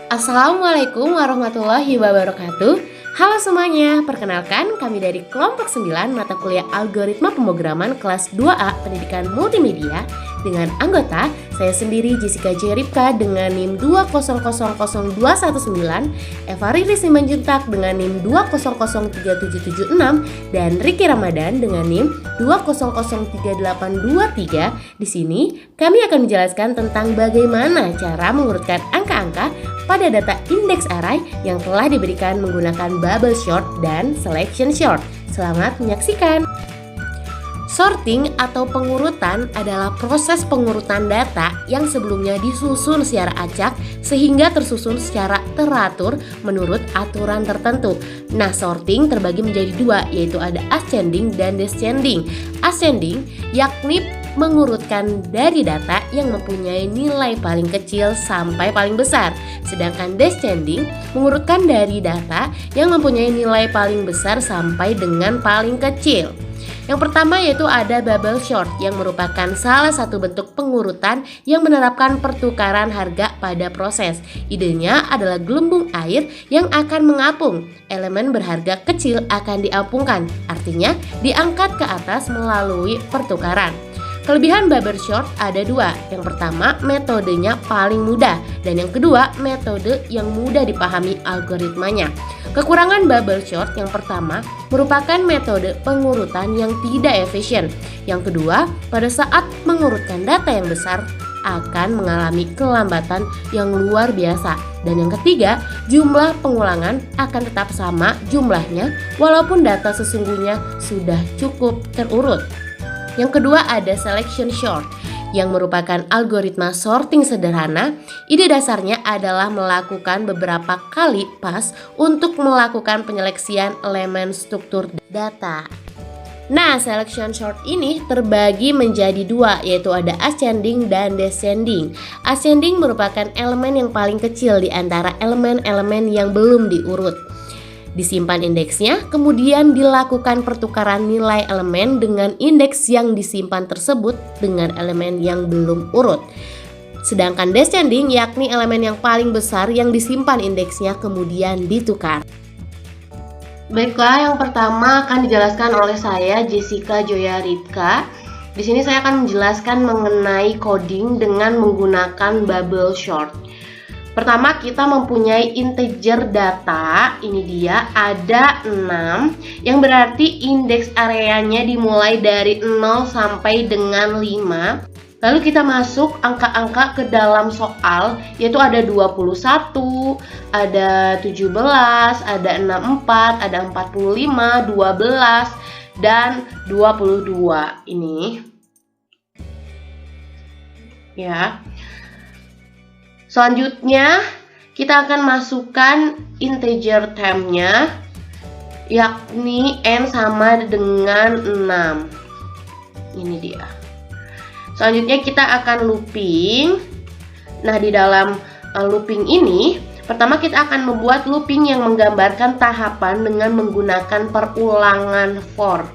Assalamualaikum warahmatullahi wabarakatuh. Halo semuanya, perkenalkan kami dari kelompok 9 mata kuliah Algoritma Pemrograman kelas 2A Pendidikan Multimedia dengan anggota saya sendiri Jessica J. Ripka dengan NIM 2000219, Eva Riri Simanjuntak dengan NIM 2003776 dan Ricky Ramadan dengan NIM 2003823. Di sini kami akan menjelaskan tentang bagaimana cara mengurutkan angka-angka pada data index array yang telah diberikan menggunakan bubble sort dan selection sort. Selamat menyaksikan. Sorting atau pengurutan adalah proses pengurutan data yang sebelumnya disusun secara acak sehingga tersusun secara teratur menurut aturan tertentu. Nah, sorting terbagi menjadi dua, yaitu ada ascending dan descending. Ascending yakni mengurutkan dari data yang mempunyai nilai paling kecil sampai paling besar. Sedangkan descending mengurutkan dari data yang mempunyai nilai paling besar sampai dengan paling kecil. Yang pertama yaitu ada bubble sort yang merupakan salah satu bentuk pengurutan yang menerapkan pertukaran harga pada proses. Idenya adalah gelembung air yang akan mengapung. Elemen berharga kecil akan diapungkan, artinya diangkat ke atas melalui pertukaran. Kelebihan bubble sort ada dua. Yang pertama, metodenya paling mudah, dan yang kedua, metode yang mudah dipahami algoritmanya. Kekurangan bubble sort yang pertama merupakan metode pengurutan yang tidak efisien. Yang kedua, pada saat mengurutkan data yang besar akan mengalami kelambatan yang luar biasa. Dan yang ketiga, jumlah pengulangan akan tetap sama jumlahnya walaupun data sesungguhnya sudah cukup terurut. Yang kedua ada selection sort yang merupakan algoritma sorting sederhana. Ide dasarnya adalah melakukan beberapa kali pas untuk melakukan penyeleksian elemen struktur data. Nah, selection sort ini terbagi menjadi dua, yaitu ada ascending dan descending. Ascending merupakan elemen yang paling kecil di antara elemen-elemen yang belum diurut. Disimpan indeksnya, kemudian dilakukan pertukaran nilai elemen dengan indeks yang disimpan tersebut dengan elemen yang belum urut. Sedangkan descending yakni elemen yang paling besar yang disimpan indeksnya kemudian ditukar. Baiklah, yang pertama akan dijelaskan oleh saya Jessica Joya Ripka. Di sini saya akan menjelaskan mengenai coding dengan menggunakan bubble sort. Pertama kita mempunyai integer data, ini dia ada 6 yang berarti indeks areanya dimulai dari 0 sampai dengan 5. Lalu kita masuk angka-angka ke dalam soal, yaitu ada 21, ada 17, ada 64, ada 45, 12, dan 22 ini. Ya. Selanjutnya kita akan masukkan integer termnya, yakni n sama dengan 6. Ini dia. Selanjutnya kita akan looping. Nah, di dalam looping ini pertama kita akan membuat looping yang menggambarkan tahapan dengan menggunakan perulangan for.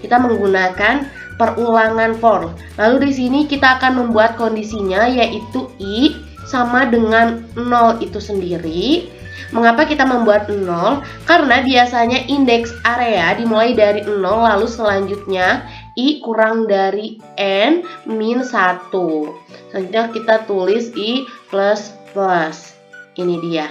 Kita menggunakan perulangan for. Lalu di sini kita akan membuat kondisinya yaitu i sama dengan 0 itu sendiri. Mengapa kita membuat 0? Karena biasanya indeks area dimulai dari 0, lalu selanjutnya i kurang dari n min 1. Selanjutnya kita tulis i plus plus. Ini dia.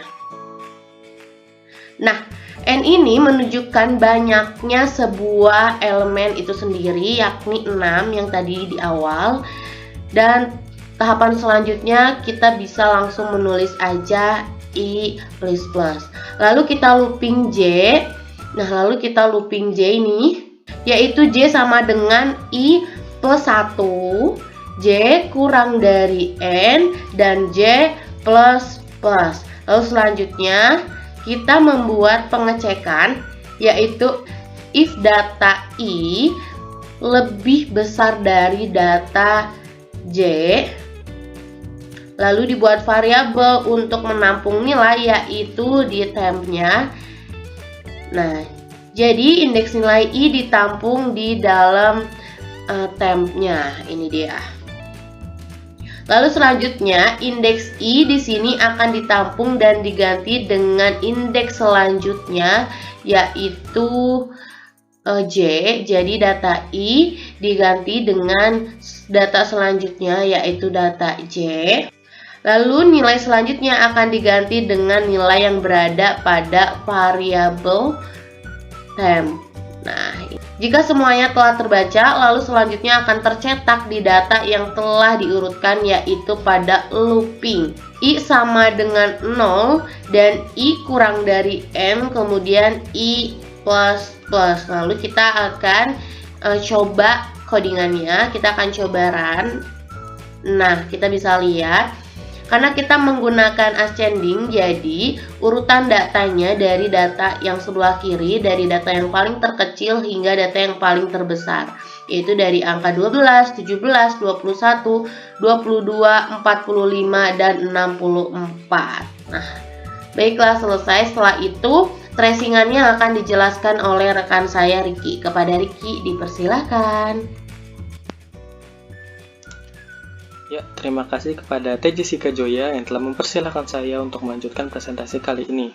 Nah, n ini menunjukkan banyaknya sebuah elemen itu sendiri, yakni 6 yang tadi di awal. Dan tahapan selanjutnya kita bisa langsung menulis aja i plus plus. Lalu kita looping j. Nah, lalu kita looping j ini, yaitu j sama dengan i plus 1, j kurang dari n, dan j plus plus. Lalu selanjutnya kita membuat pengecekan, yaitu if data i lebih besar dari data j, lalu dibuat variabel untuk menampung nilai, yaitu di tempnya. Nah, jadi indeks nilai i ditampung di dalam tempnya. Ini dia. Lalu selanjutnya indeks I di sini akan ditampung dan diganti dengan indeks selanjutnya yaitu J. Jadi data I diganti dengan data selanjutnya yaitu data J. Lalu nilai selanjutnya akan diganti dengan nilai yang berada pada variabel temp. Nah, jika semuanya telah terbaca, lalu selanjutnya akan tercetak di data yang telah diurutkan yaitu pada looping. I sama dengan 0 dan I kurang dari N, kemudian I plus plus. Lalu kita akan coba codingannya, kita akan coba run. Nah, kita bisa lihat karena kita menggunakan ascending, jadi urutan datanya dari data yang sebelah kiri, dari data yang paling terkecil hingga data yang paling terbesar, yaitu dari angka 12, 17, 21, 22, 45, dan 64. Nah, baiklah, selesai. Setelah itu, tracingannya akan dijelaskan oleh rekan saya Ricky. Kepada Ricky, dipersilahkan. Ya, terima kasih kepada Teh Jessica Joya yang telah mempersilahkan saya untuk melanjutkan presentasi kali ini.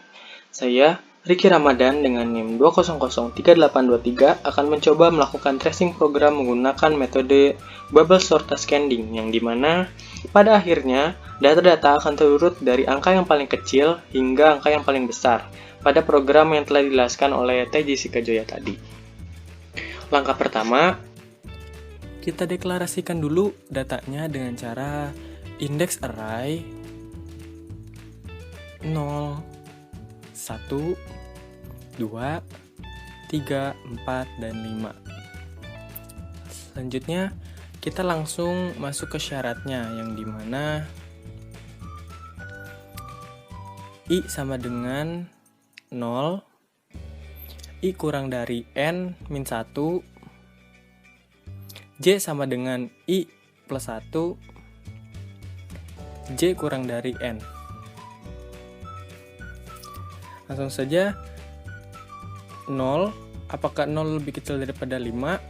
Saya, Ricky Ramadan dengan NIM 2003823 akan mencoba melakukan tracing program menggunakan metode Bubble Sort Ascending yang dimana pada akhirnya data-data akan terurut dari angka yang paling kecil hingga angka yang paling besar pada program yang telah dijelaskan oleh Teh Jessica Joya tadi. Langkah pertama, kita deklarasikan dulu datanya dengan cara index array 0, 1, 2, 3, 4, dan 5. Selanjutnya, kita langsung masuk ke syaratnya yang dimana I sama dengan 0, I kurang dari N min 1, J sama dengan I plus 1, J kurang dari N. Langsung saja 0, apakah 0 lebih kecil daripada 5?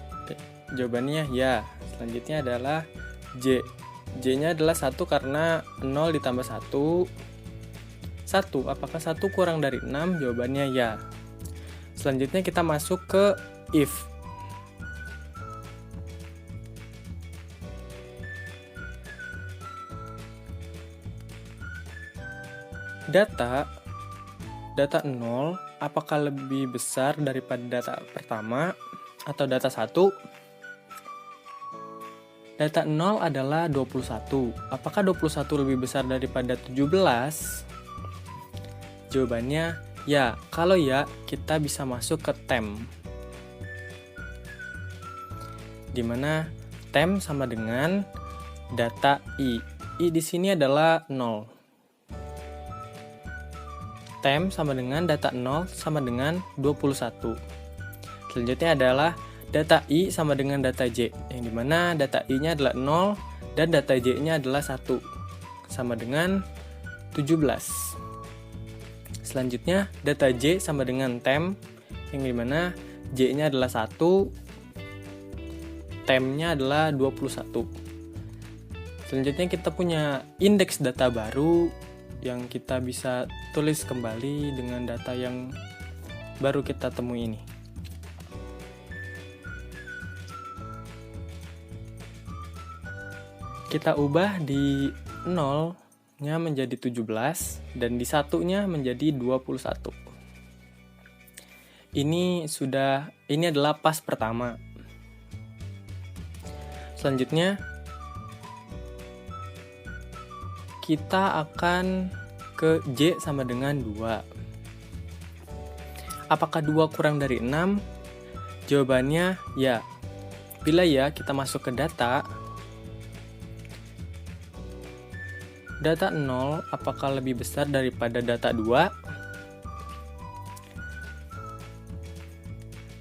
Jawabannya ya. Selanjutnya adalah J. J-nya adalah 1 karena 0 ditambah 1. 1, apakah 1 kurang dari 6? Jawabannya ya. Selanjutnya kita masuk ke if. Data 0 apakah lebih besar daripada data pertama atau data 1? Data 0 adalah 21. Apakah 21 lebih besar daripada 17? Jawabannya ya. Kalau ya, kita bisa masuk ke temp. Dimana temp sama dengan data I. I di sini adalah 0. Temp sama dengan data 0 sama dengan 21. Selanjutnya adalah data I sama dengan data J, yang dimana data I-nya adalah 0 dan data J-nya adalah 1, sama dengan 17. Selanjutnya data J sama dengan temp, yang dimana J-nya adalah 1, temp-nya adalah 21. Selanjutnya kita punya indeks data baru yang kita bisa tulis kembali dengan data yang baru kita temui ini. Kita ubah di 0-nya menjadi 17 dan di 1-nya menjadi 21. Ini adalah pas pertama. Selanjutnya kita akan ke J sama dengan 2. Apakah 2 kurang dari 6? Jawabannya ya. Bila ya, kita masuk ke data. Data 0 apakah lebih besar daripada data 2?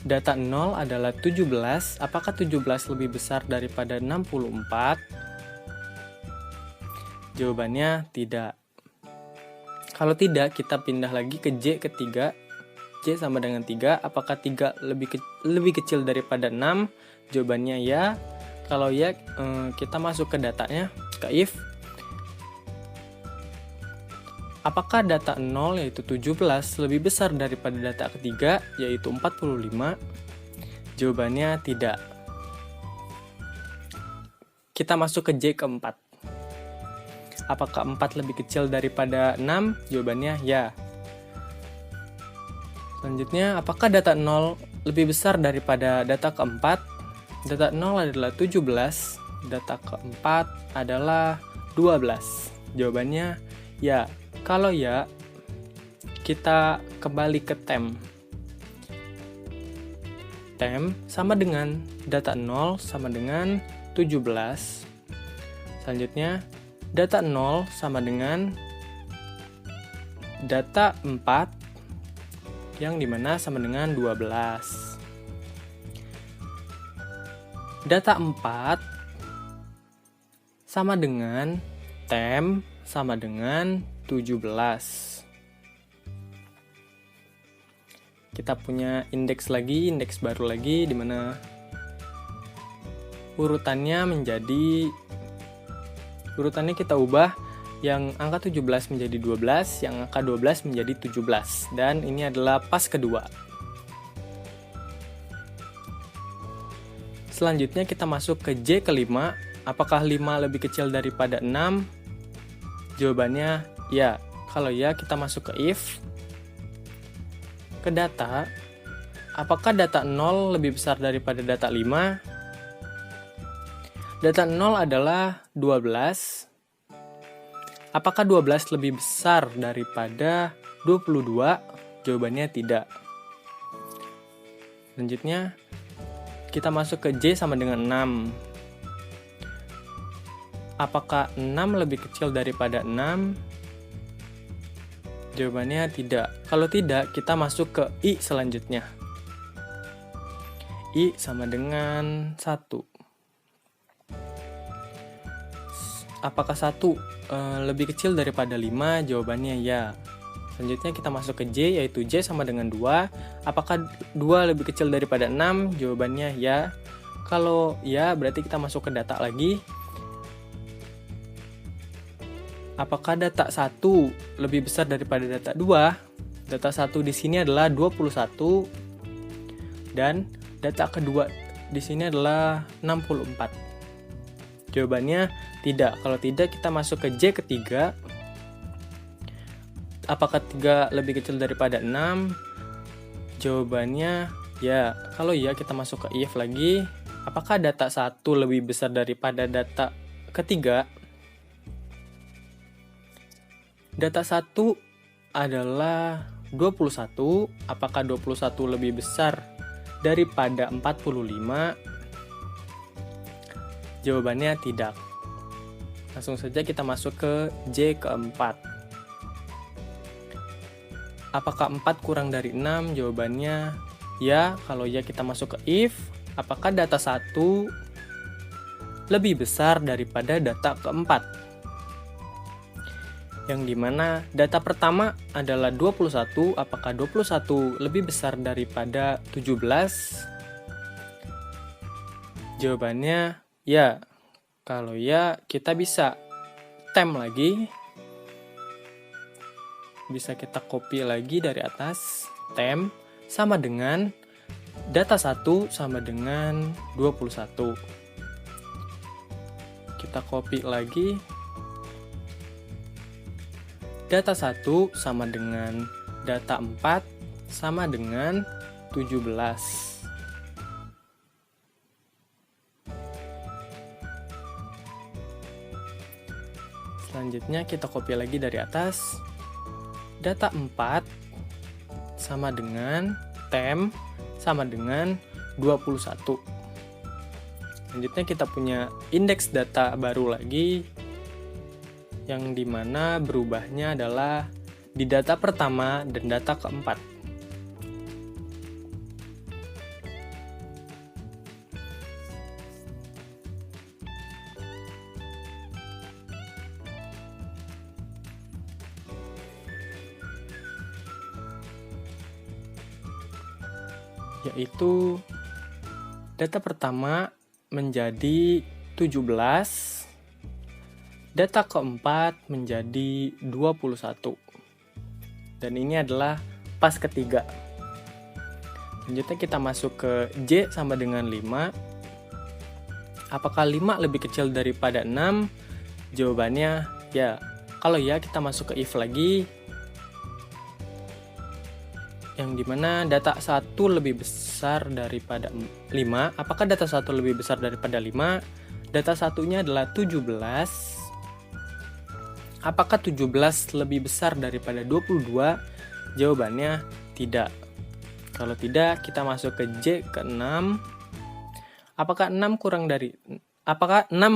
Data 0 adalah 17. Apakah 17 lebih besar daripada 64? Jawabannya tidak. Kalau tidak, kita pindah lagi ke J ketiga. J sama dengan 3. Apakah 3 lebih kecil daripada 6? Jawabannya ya. Kalau ya, kita masuk ke datanya, ke if. Apakah data 0 yaitu 17 lebih besar daripada data ketiga yaitu 45? Jawabannya tidak. Kita masuk ke J keempat. Apakah 4 lebih kecil daripada 6? Jawabannya ya. Selanjutnya, apakah data 0 lebih besar daripada data keempat? Data 0 adalah 17, data keempat adalah 12. Jawabannya ya. Kalau ya, kita kembali ke tem. Tem sama dengan data 0 sama dengan 17. Selanjutnya, data 0 sama dengan data 4 yang dimana sama dengan 12. Data 4 sama dengan tem sama dengan 17. Kita punya indeks lagi, indeks baru lagi, di mana urutannya kita ubah yang angka 17 menjadi 12, yang angka 12 menjadi 17. Dan ini adalah pas kedua. Selanjutnya kita masuk ke J kelima. Apakah 5 lebih kecil daripada 6? Jawabannya ya. Kalau ya, kita masuk ke if. Ke data. Apakah data 0 lebih besar daripada data 5? Data 0 adalah 12. Apakah 12 lebih besar daripada 22? Jawabannya tidak. Selanjutnya, kita masuk ke J sama dengan 6. Apakah 6 lebih kecil daripada 6? Jawabannya tidak. Kalau tidak, kita masuk ke I selanjutnya. I sama dengan 1. Apakah 1 lebih kecil daripada 5? Jawabannya ya. Selanjutnya kita masuk ke J, yaitu J sama dengan 2. Apakah 2 lebih kecil daripada 6? Jawabannya ya. Kalau ya, berarti kita masuk ke data lagi. Apakah data 1 lebih besar daripada data 2? Data 1 di sini adalah 21. Dan data kedua di sini adalah 64. Jawabannya tidak. Kalau tidak, kita masuk ke J ketiga. Apakah 3 lebih kecil daripada 6? Jawabannya ya. Kalau ya, kita masuk ke if lagi. Apakah data 1 lebih besar daripada data ketiga? Data 1 adalah 21. Apakah 21 lebih besar daripada 45? Jawabannya tidak. Langsung saja kita masuk ke J keempat. Apakah 4 kurang dari 6? Jawabannya ya. Kalau ya, kita masuk ke if. Apakah data 1 lebih besar daripada data keempat? Yang dimana data pertama adalah 21. Apakah 21 lebih besar daripada 17? Jawabannya ya. Kalau ya, kita bisa tem lagi. Bisa kita copy lagi dari atas. Tem sama dengan data 1 sama dengan 21. Kita copy lagi. Data 1 sama dengan data 4 sama dengan 17. Selanjutnya kita copy lagi dari atas. Data 4 sama dengan tem sama dengan 21. Selanjutnya kita punya indeks data baru lagi, yang dimana berubahnya adalah di data pertama dan data keempat. Yaitu data pertama menjadi 17, data keempat menjadi 21. Dan ini adalah pas ketiga. Selanjutnya kita masuk ke J sama dengan 5. Apakah 5 lebih kecil daripada 6? Jawabannya ya. Kalau ya, kita masuk ke if lagi. Yang dimana data 1 lebih besar daripada 5. Apakah data 1 lebih besar daripada 5? Data satunya adalah 17. Apakah 17 lebih besar daripada 22? Jawabannya tidak. Kalau tidak, kita masuk ke J ke 6. Apakah 6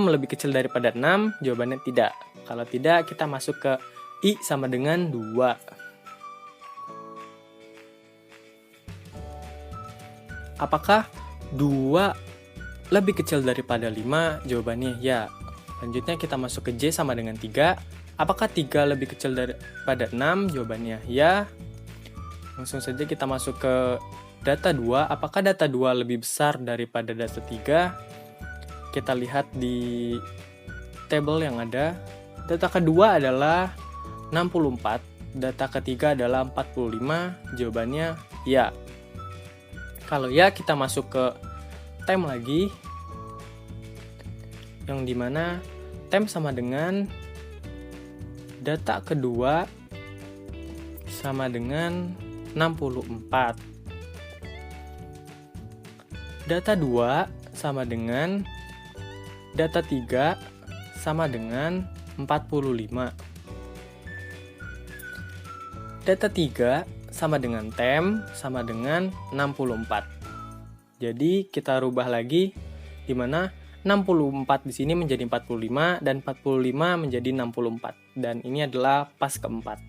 lebih kecil daripada 6? Jawabannya tidak. Kalau tidak, kita masuk ke I sama dengan 2. Apakah 2 lebih kecil daripada 5? Jawabannya ya. Selanjutnya kita masuk ke J sama dengan 3. Apakah 3 lebih kecil daripada 6? Jawabannya ya. Langsung saja kita masuk ke data 2. Apakah data 2 lebih besar daripada data 3? Kita lihat di tabel yang ada. Data kedua adalah 64. Data ketiga adalah 45. Jawabannya ya. Kalau ya, kita masuk ke tem lagi. Yang dimana tem sama dengan data kedua sama dengan 64. Data 2 sama dengan data 3 sama dengan 45. Data 3 sama dengan tem sama dengan 64. Jadi kita rubah lagi, di mana 64 di sini menjadi 45 dan 45 menjadi 64. Dan ini adalah pas keempat.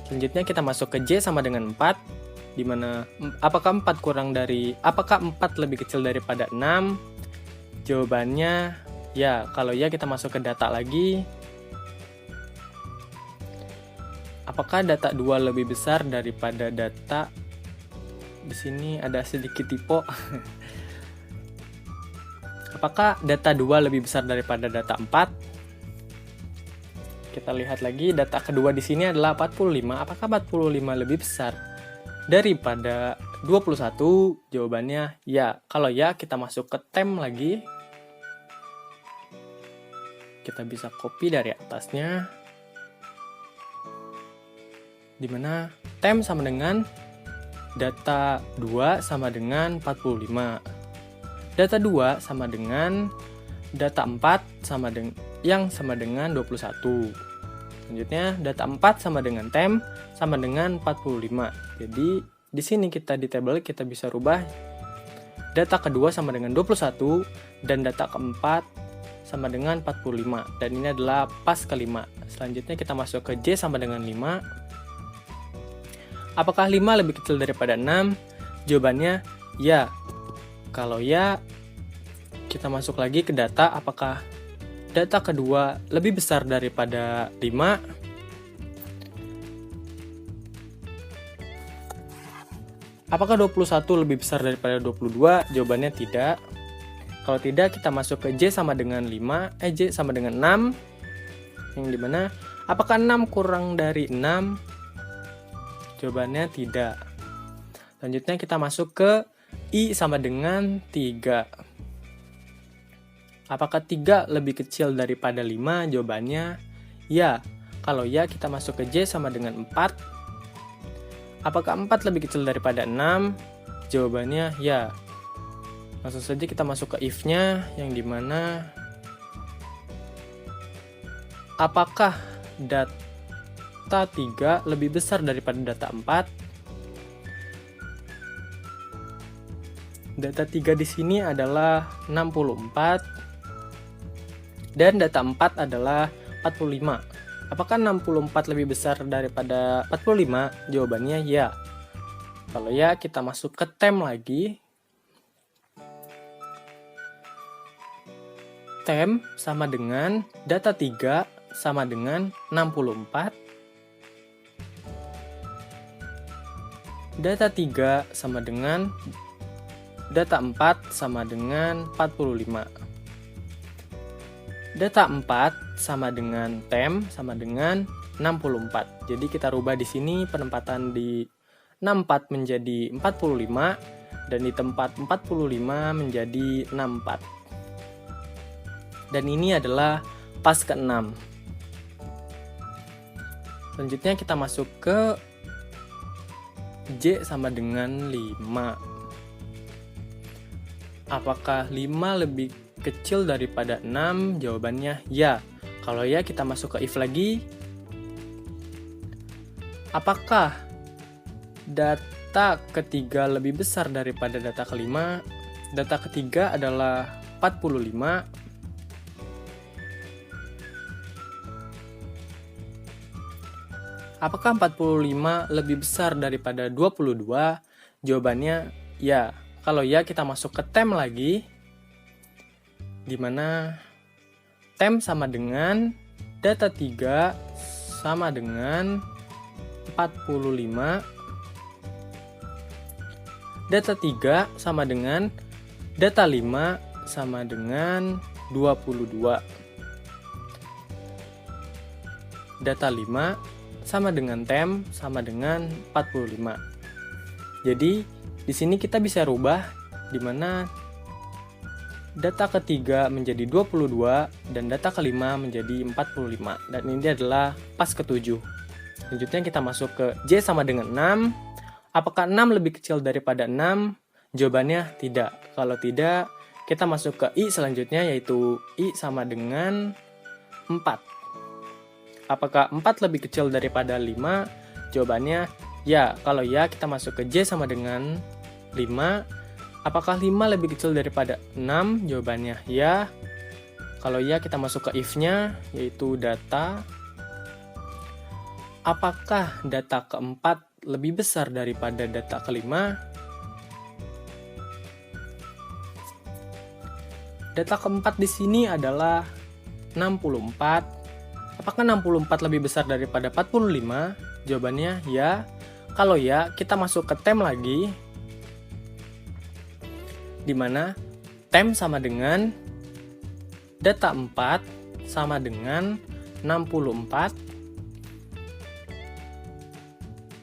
Selanjutnya kita masuk ke J sama dengan 4, di mana apakah 4 lebih kecil daripada 6? Jawabannya ya. Kalau ya, kita masuk ke data lagi. Apakah data 2 lebih besar daripada data? Di sini ada sedikit typo. Apakah data 2 lebih besar daripada data 4? Kita lihat lagi, data kedua di sini adalah 45. Apakah 45 lebih besar daripada 21? Jawabannya ya. Kalau ya, kita masuk ke tem lagi. Kita bisa copy dari atasnya. Dimana tem sama dengan data 2 sama dengan 45. Data 2 sama dengan data 4 sama dengan 21. Selanjutnya, data 4 sama dengan tem sama dengan 45. Jadi, di sini di tabel kita bisa rubah data kedua sama dengan 21 dan data keempat sama dengan 45. Dan ini adalah pas kelima. Selanjutnya kita masuk ke J sama dengan 5. Apakah 5 lebih kecil daripada 6? Jawabannya ya. Kalau ya, kita masuk lagi ke data. Apakah data kedua lebih besar daripada 5? Apakah 21 lebih besar daripada 22? Jawabannya tidak. Kalau tidak, kita masuk ke J sama dengan 6. Yang dimana, apakah 6 kurang dari 6? Jawabannya tidak. Selanjutnya kita masuk ke I sama dengan 3. Apakah 3 lebih kecil daripada 5? Jawabannya ya. Kalau ya, kita masuk ke J sama dengan 4. Apakah 4 lebih kecil daripada 6? Jawabannya ya. Langsung saja kita masuk ke if-nya, yang dimana apakah data 3 lebih besar daripada data 4? Data 3 di sini adalah 64 dan data 4 adalah 45. Apakah 64 lebih besar daripada 45? Jawabannya ya. Kalau ya, kita masuk ke tem lagi. Tem sama dengan data 3 sama dengan 64. Data 3 sama dengan data 4 sama dengan 45. data 4 sama dengan tem sama dengan 64. Jadi kita rubah di sini penempatan di 64 menjadi 45 dan di tempat 45 menjadi 64. Dan ini adalah pas ke-6. Selanjutnya kita masuk ke J sama dengan 5. Apakah 5 lebih kecil daripada 6? Jawabannya ya. Kalau ya, kita masuk ke if lagi. Apakah data ketiga lebih besar daripada data kelima? Data ketiga adalah 45. Apakah 45 lebih besar daripada 22? Jawabannya ya. Kalau ya, kita masuk ke tem lagi, di mana tem sama dengan data 3 sama dengan 45. Data 3 sama dengan data 5 sama dengan 22. Data 5 sama dengan tem sama dengan 45. Jadi di sini kita bisa rubah di mana data ketiga menjadi 22 dan data kelima menjadi 45. Dan ini adalah pas ke-7. Selanjutnya kita masuk ke J sama dengan 6. Apakah 6 lebih kecil daripada 6? Jawabannya tidak. Kalau tidak, kita masuk ke I selanjutnya, yaitu I sama dengan 4. Apakah 4 lebih kecil daripada 5? Jawabannya ya. Kalau ya, kita masuk ke J sama dengan 5. Apakah 5 lebih kecil daripada 6? Jawabannya ya. Kalau ya, kita masuk ke if-nya, yaitu data. Apakah data keempat lebih besar daripada data kelima? Data keempat di sini adalah 64. Apakah 64 lebih besar daripada 45? Jawabannya ya. Kalau ya, kita masuk ke tem lagi, di mana tem sama dengan data 4 sama dengan 64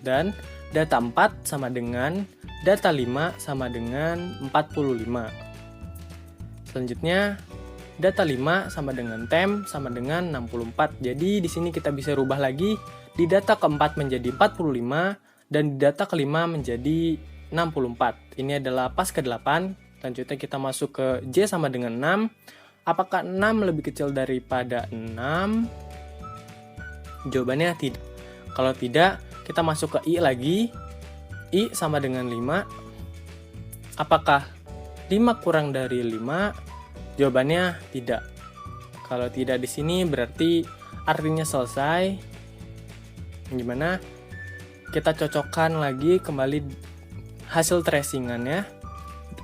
dan data 4 sama dengan data 5 sama dengan 45. Selanjutnya data 5 sama dengan tem sama dengan 64. Jadi di sini kita bisa rubah lagi, di data keempat menjadi 45 dan di data kelima menjadi 64. Ini adalah pas ke-8. Selanjutnya kita masuk ke J sama dengan 6. Apakah 6 lebih kecil daripada 6? Jawabannya tidak. Kalau tidak, kita masuk ke I lagi. I sama dengan 5. Apakah 5 kurang dari 5? Jawabannya tidak. Kalau tidak di sini berarti artinya selesai. Gimana? Kita cocokkan lagi kembali hasil tracingannya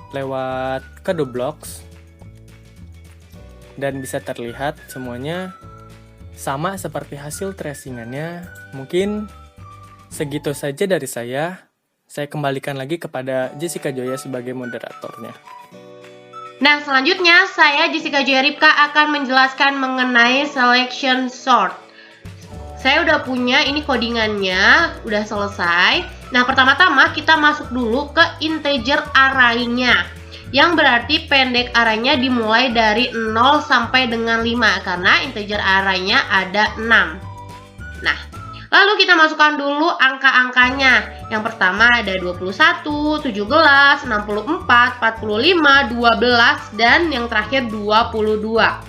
lewat kode blocks dan bisa terlihat semuanya sama seperti hasil tracingannya. Mungkin segitu saja dari saya. Saya kembalikan lagi kepada Jessica Joya sebagai moderatornya. Nah, selanjutnya saya Jessica Joya Ripka akan menjelaskan mengenai selection sort. Saya udah punya ini codingannya, udah selesai. Nah, pertama-tama kita masuk dulu ke integer array-nya, yang berarti pendek array-nya dimulai dari 0 sampai dengan 5 karena integer array-nya ada 6. Nah, lalu kita masukkan dulu angka-angkanya. Yang pertama ada 21, 17, 64, 45, 12, dan yang terakhir 22.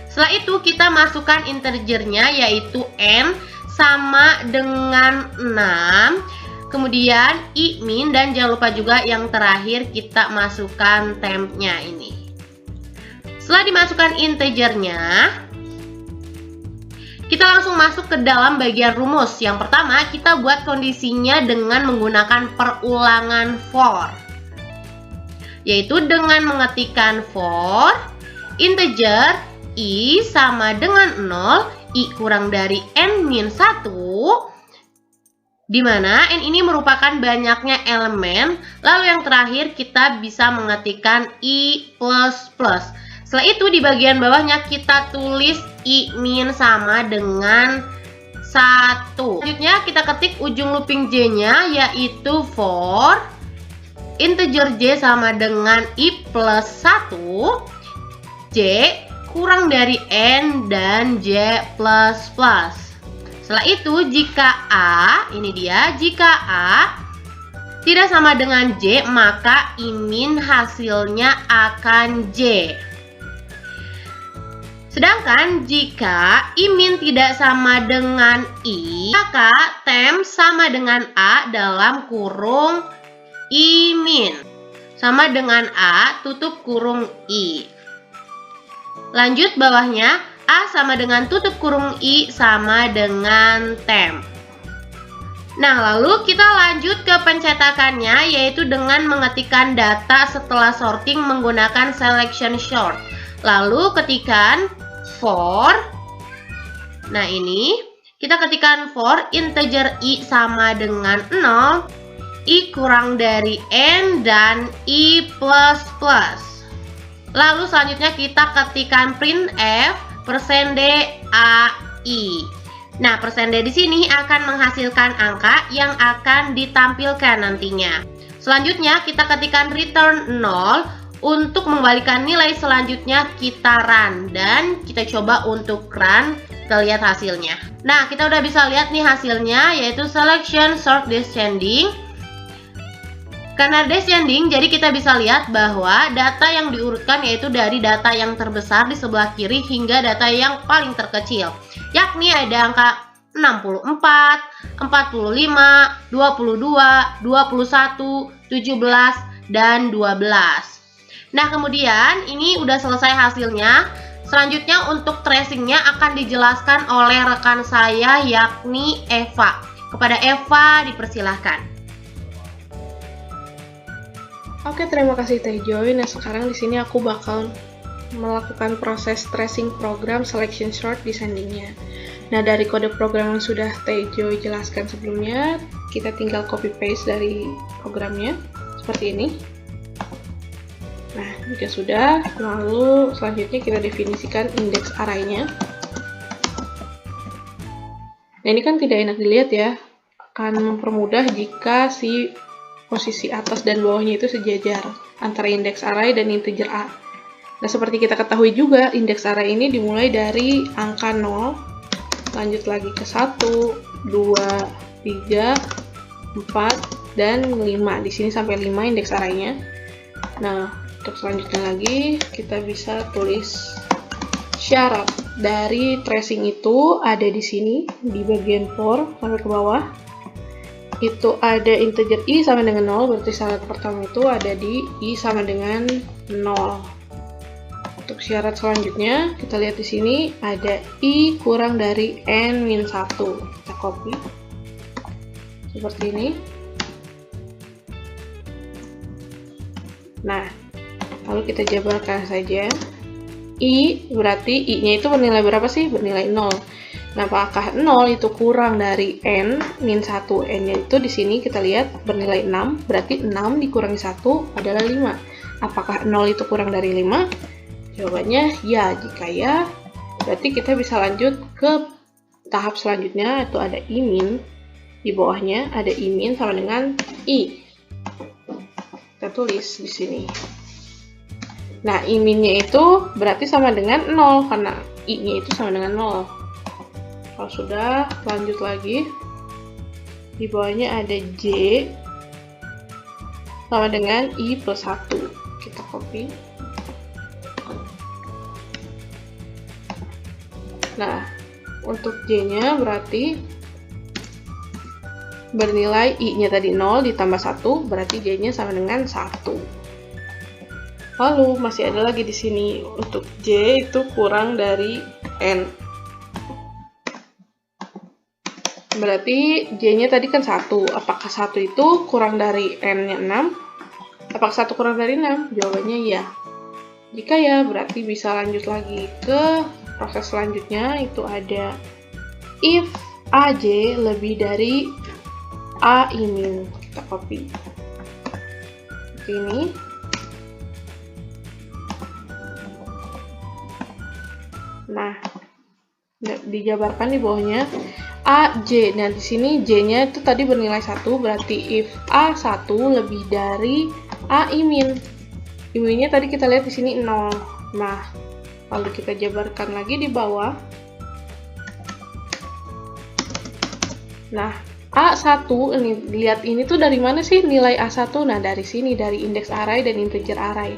Setelah itu kita masukkan integernya, yaitu n sama dengan 6. Kemudian i min, dan jangan lupa juga yang terakhir kita masukkan tempnya ini. Setelah dimasukkan integernya, kita langsung masuk ke dalam bagian rumus. Yang pertama, kita buat kondisinya dengan menggunakan perulangan for, yaitu dengan mengetikkan for integer i sama dengan 0, i kurang dari n min 1, di mana n ini merupakan banyaknya elemen. Lalu yang terakhir kita bisa mengetikkan i plus plus. Setelah itu di bagian bawahnya kita tulis I min sama dengan 1. Selanjutnya kita ketik ujung looping J-nya, yaitu for integer J sama dengan I plus 1, J kurang dari N dan J plus plus. Setelah itu jika A, ini dia, jika A tidak sama dengan J, maka I min hasilnya akan J. Sedangkan jika I min tidak sama dengan I, maka temp sama dengan A dalam kurung I min. Sama dengan A tutup kurung I. Lanjut bawahnya, A sama dengan tutup kurung I sama dengan temp. Nah, lalu kita lanjut ke pencetakannya, yaitu dengan mengetikkan data setelah sorting menggunakan selection sort. Lalu ketikkan for, nah ini kita ketikkan for integer I sama dengan 0, I kurang dari N dan I plus plus. Lalu selanjutnya kita ketikkan printf %DAI. Nah, %D di sini akan menghasilkan angka yang akan ditampilkan nantinya. Selanjutnya kita ketikkan return 0. Untuk mengembalikan nilai selanjutnya kita run dan kita coba untuk run, kita lihat hasilnya. Nah, kita udah bisa lihat nih hasilnya, yaitu selection sort descending. Karena descending, jadi kita bisa lihat bahwa data yang diurutkan yaitu dari data yang terbesar di sebelah kiri hingga data yang paling terkecil, yakni ada angka 64, 45, 22, 21, 17, dan 12. Nah, kemudian ini udah selesai hasilnya. Selanjutnya untuk tracingnya akan dijelaskan oleh rekan saya, yakni Eva. Kepada Eva dipersilahkan. Oke, terima kasih Teh Joy. Nah, sekarang di sini aku bakal melakukan proses tracing program selection sort descending-nya. Nah, dari kode program yang sudah Teh Joy jelaskan sebelumnya, kita tinggal copy paste dari programnya seperti ini. Nah, jika sudah, lalu selanjutnya kita definisikan index array-nya. Nah, ini kan tidak enak dilihat ya, akan mempermudah jika si posisi atas dan bawahnya itu sejajar antara index array dan integer A. Nah, seperti kita ketahui juga, index array ini dimulai dari angka 0, lanjut lagi ke 1, 2, 3, 4, dan 5. Di sini sampai 5 index array-nya. Nah, untuk selanjutnya lagi, kita bisa tulis syarat dari tracing itu ada di sini, di bagian for sampai ke bawah. Itu ada integer I sama dengan 0, berarti syarat pertama itu ada di I sama dengan 0. Untuk syarat selanjutnya, kita lihat di sini ada I kurang dari N-1. Kita copy. Seperti ini. Nah, lalu kita jabarkan saja. I berarti I-nya itu bernilai berapa sih? Bernilai 0. Nah, apakah 0 itu kurang dari N min 1? N-nya itu di sini kita lihat bernilai 6, berarti 6 dikurangi 1 adalah 5. Apakah 0 itu kurang dari 5? Jawabannya ya. Jika ya, berarti kita bisa lanjut ke tahap selanjutnya, yaitu ada I min. Di bawahnya ada I min sama dengan I. Kita tulis di sini. Nah, I min-nya itu berarti sama dengan 0, karena I-nya itu sama dengan 0. Kalau sudah, lanjut lagi. Di bawahnya ada J sama dengan I plus 1. Kita copy. Nah, untuk J-nya berarti bernilai I-nya tadi 0 ditambah 1, berarti J-nya sama dengan 1. Lalu masih ada lagi di sini, untuk J itu kurang dari N. Berarti J-nya tadi kan 1. Apakah 1 itu kurang dari N-nya 6? Apakah 1 kurang dari 6? Jawabannya ya. Jika ya, berarti bisa lanjut lagi ke proses selanjutnya, itu ada if AJ lebih dari A ini. Kita copy. Seperti ini. Nah, dijabarkan di bawahnya A, J. Nah, di sini J-nya itu tadi bernilai 1, berarti if A1 lebih dari A I-min. I-minnya tadi kita lihat di sini 0. Nah, lalu kita jabarkan lagi di bawah. Nah, A1, ini lihat ini tuh dari mana sih nilai A1? Nah, dari sini, dari index array dan integer array.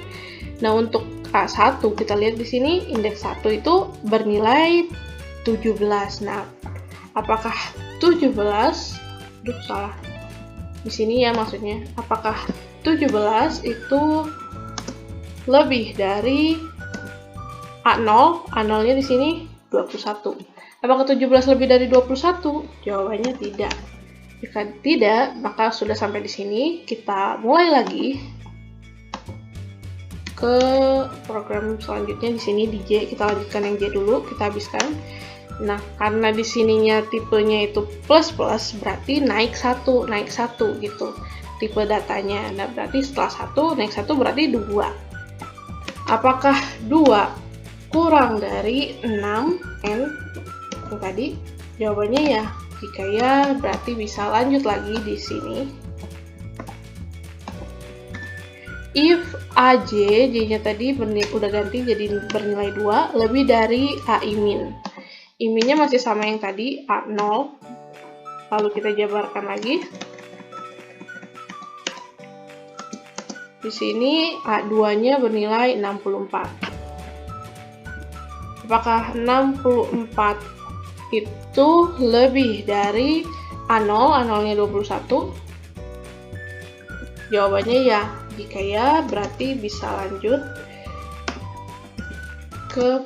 Nah, untuk A1 kita lihat di sini indeks 1 itu bernilai 17. Nah, apakah 17? Salah. Di sini ya maksudnya. Apakah 17 itu lebih dari A0? A0-nya di sini 21. Apakah 17 lebih dari 21? Jawabannya tidak. Jika tidak, maka sudah sampai di sini. Kita mulai lagi ke program selanjutnya. Di sini di J, kita lanjutkan yang J dulu, kita habiskan. Nah, karena di sininya tipenya itu plus berarti naik satu gitu tipe datanya. Nah, berarti setelah 1 naik 1 berarti 2. Apakah 2 kurang dari 6 n yang tadi? Jawabannya ya, jika ya berarti bisa lanjut lagi di sini. If AJ, J-nya tadi udah ganti jadi bernilai 2, lebih dari A I-min. I-minnya masih sama yang tadi, A0. Lalu kita jabarkan lagi. Di sini A2-nya bernilai 64. Apakah 64 itu lebih dari A0? A0-nya 21. Jawabannya ya. Jika ya, berarti bisa lanjut ke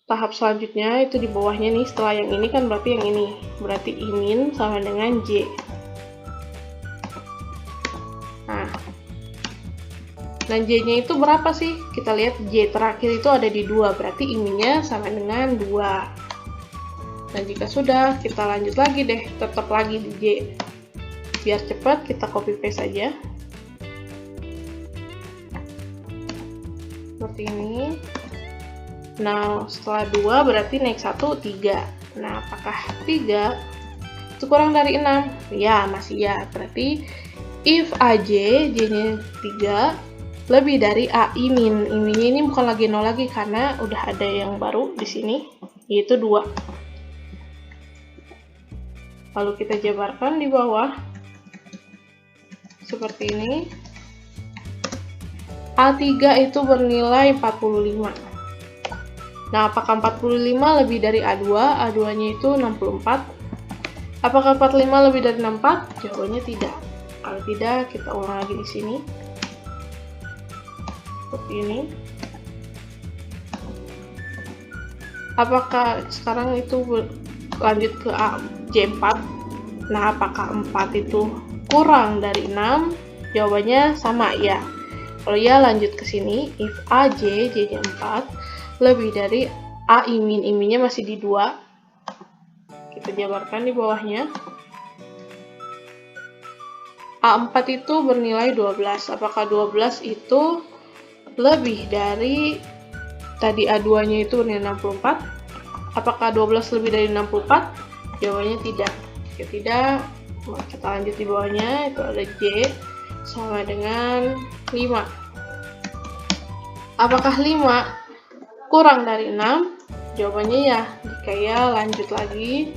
tahap selanjutnya, itu di bawahnya nih. Setelah yang ini kan berarti yang ini. Berarti I-min sama dengan J. Nah, J-nya itu berapa sih? Kita lihat J terakhir itu ada di 2, berarti I-minnya sama dengan 2. Nah, jika sudah, kita lanjut lagi deh, tetap lagi di J. Biar cepat, kita copy paste saja. Seperti ini. Nah, setelah 2 berarti naik 1, 3. Nah, apakah 3 itu kurang dari 6? Ya, masih ya. Berarti if AJ, J-nya 3, lebih dari A I-min. I-minnya ini bukan lagi 0 lagi karena udah ada yang baru di sini, yaitu 2. Lalu kita jabarkan di bawah. Seperti ini. A3 itu bernilai 45. Nah, apakah 45 lebih dari A2? A2-nya itu 64. Apakah 45 lebih dari 64? Jawabannya tidak. Kalau tidak, kita ulang lagi di sini. Seperti ini. Apakah sekarang itu lanjut ke J4? Nah, apakah 4 itu kurang dari 6? Jawabannya sama, ya. Kalau ya, lanjut ke sini. If AJ, J-nya 4, lebih dari A I-min. I-minnya masih di 2. Kita jabarkan di bawahnya. A4 itu bernilai 12. Apakah 12 itu lebih dari tadi A2-nya itu bernilai 64? Apakah 12 lebih dari 64? Jawabannya tidak. Jika tidak, kita lanjut di bawahnya. Itu ada J sama dengan 5. Apakah 5 kurang dari 6? Jawabannya ya. Jika ya, lanjut lagi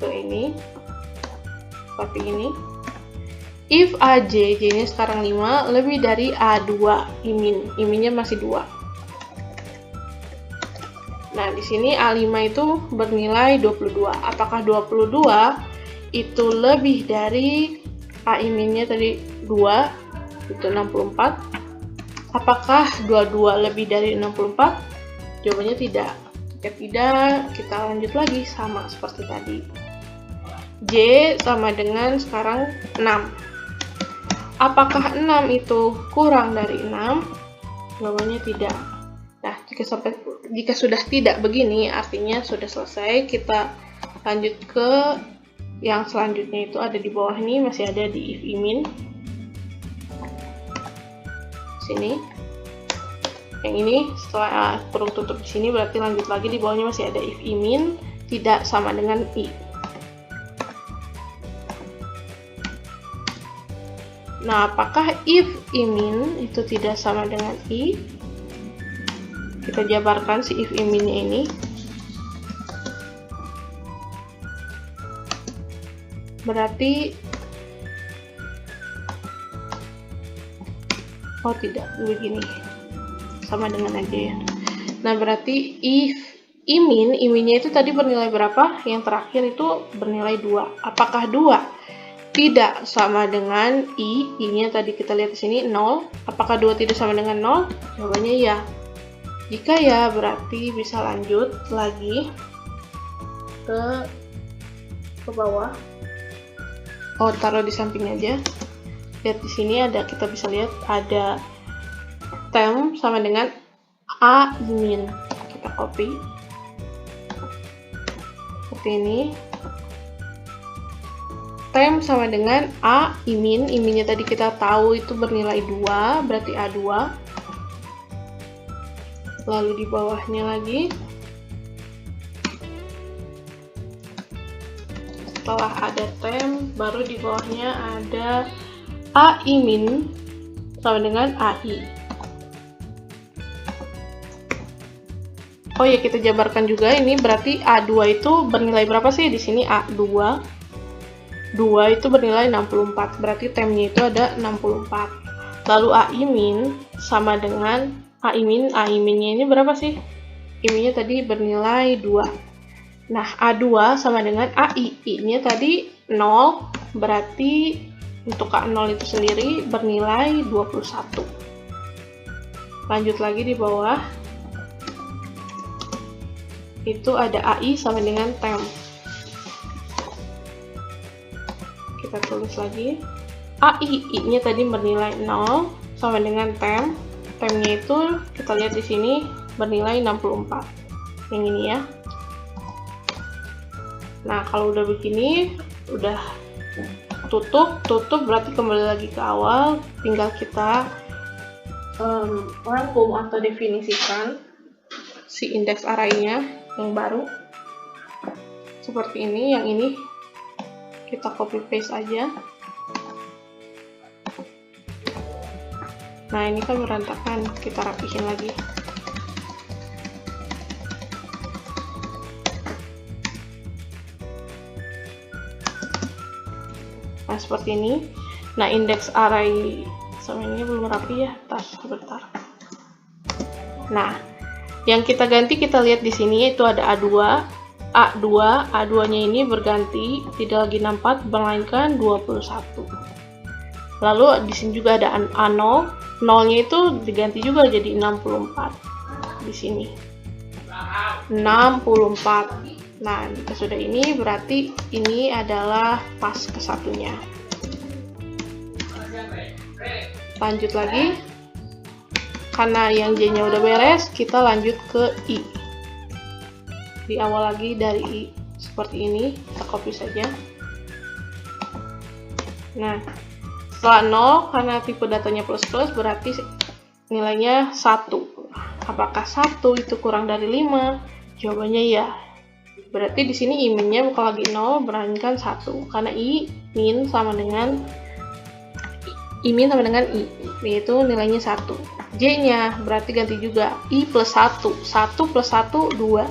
ke ini. Seperti ini. If AJ, J-nya sekarang 5, lebih dari A2, I-min. I-minnya masih 2. Nah, di sini A5 itu bernilai 22. Apakah 22 itu lebih dari A I-minnya tadi 2, itu 64. Apakah 22 lebih dari 64? Jawabannya tidak. Jika tidak, kita lanjut lagi sama seperti tadi. J sama dengan sekarang 6. Apakah 6 itu kurang dari 6? Jawabannya tidak. Nah, jika sudah tidak begini, artinya sudah selesai. Kita lanjut ke yang selanjutnya, itu ada di bawah ini, masih ada di if I-min. Sini. Yang ini setelah kurung tutup di sini berarti lanjut lagi, di bawahnya masih ada if imin tidak sama dengan i. Nah, apakah if imin itu tidak sama dengan i? Kita jabarkan si if iminnya ini. Berarti oh tidak, begini. Sama dengan aja ya. Nah, berarti if iminnya itu tadi bernilai berapa? Yang terakhir itu bernilai 2. Apakah 2 tidak sama dengan i-nya tadi kita lihat di sini 0. Apakah 2 tidak sama dengan 0? Jawabannya ya. Jika ya, berarti bisa lanjut lagi ke bawah. Oh, taruh di samping aja. Lihat di sini ada, kita bisa lihat ada tem sama dengan a min. Kita copy seperti ini. Tem sama dengan a imin, iminnya tadi kita tahu itu bernilai 2, berarti A2. Lalu di bawahnya lagi, setelah ada tem, baru di bawahnya ada a imin sama dengan ai. Oh ya, kita jabarkan juga ini berarti A2 itu bernilai berapa sih? Di sini A2 itu bernilai 64, berarti temnya itu ada 64. Lalu A imin sama dengan A iminnya ini berapa sih? I-nya tadi bernilai 2. Nah, A2 sama dengan AI, I-nya tadi 0, berarti untuk A0 itu sendiri bernilai 21. Lanjut lagi di bawah, itu ada AI sama dengan tem. Kita tulis lagi, AI, I-nya tadi bernilai 0 sama dengan tem. Temnya itu kita lihat di sini bernilai 64. Yang ini ya. Nah, kalau udah begini, udah tutup berarti kembali lagi ke awal, tinggal kita rangkum atau definisikan si indeks array-nya yang baru. Seperti ini, yang ini kita copy paste aja. Nah, ini kan berantakan, kita rapihin lagi. Nah, seperti ini. Nah, indeks array sama ini belum rapi ya, sebentar. Nah, yang kita ganti kita lihat di sini itu ada A2-nya ini berganti, tidak lagi 64 melainkan 21. Lalu di sini juga ada A0, 0-nya itu diganti juga jadi 64. Di sini 64. Nah, jika sudah ini berarti ini adalah pas ke satunya. Lanjut lagi. Karena yang J-nya udah beres, kita lanjut ke I. Di awal lagi dari I. Seperti ini, kita copy saja. Nah, setelah 0, karena tipe datanya plus-plus, berarti nilainya 1. Apakah 1 itu kurang dari 5? Jawabannya ya. Berarti di sini I-nya bukan lagi 0, melainkan 1. Karena I-min sama dengan I, yaitu nilainya 1. J-nya berarti ganti juga, I plus 1. 1 plus 1, 2.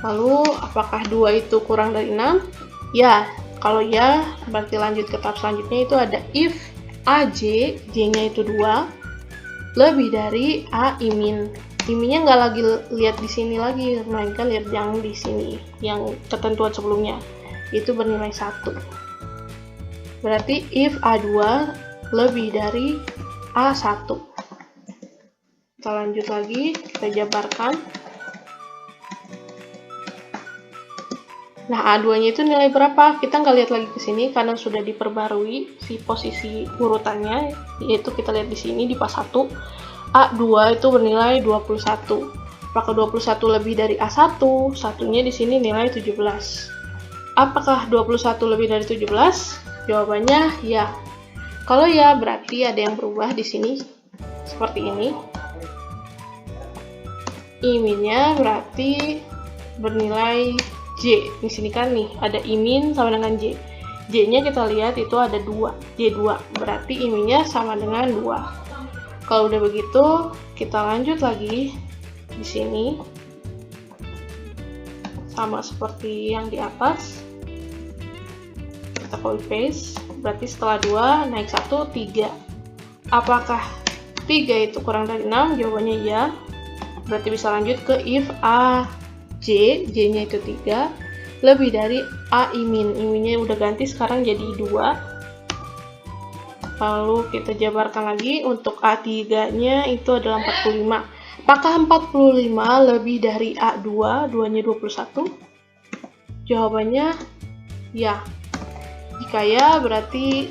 Lalu, apakah 2 itu kurang dari 6? Ya, kalau ya, berarti lanjut ke tahap selanjutnya itu ada if AJ, J-nya itu 2, lebih dari A I-min. I-minnya nggak lagi lihat di sini lagi, melainkan lihat yang di sini, yang ketentuan sebelumnya. Itu bernilai 1. Berarti if A2 lebih dari A1. Kita lanjut lagi, kita jabarkan. Nah, A2-nya itu nilai berapa? Kita nggak lihat lagi ke sini karena sudah diperbarui si posisi urutannya, yaitu kita lihat di sini di pas 1. A2 itu bernilai 21. Apakah 21 lebih dari A1? Satunya di sini nilai 17. Apakah 21 lebih dari 17? Jawabannya ya. Kalau ya, berarti ada yang berubah di sini seperti ini. I-nya berarti bernilai J. Di sini kan nih ada I- sama dengan J. J-nya kita lihat itu ada 2, J2. Berarti I-nya sama dengan 2. Kalau udah begitu, kita lanjut lagi di sini. Sama seperti yang di atas. Kita copy paste. Berarti setelah 2 naik 1, 3. Apakah 3 itu kurang dari 6? Jawabannya ya. Berarti bisa lanjut ke if A J, J-nya itu 3, lebih dari A I-. I-nya udah ganti sekarang jadi 2. Lalu kita jabarkan lagi untuk A3-nya itu adalah 45. Apakah 45 lebih dari A2? 2-nya 21. Jawabannya ya. Jika ya, berarti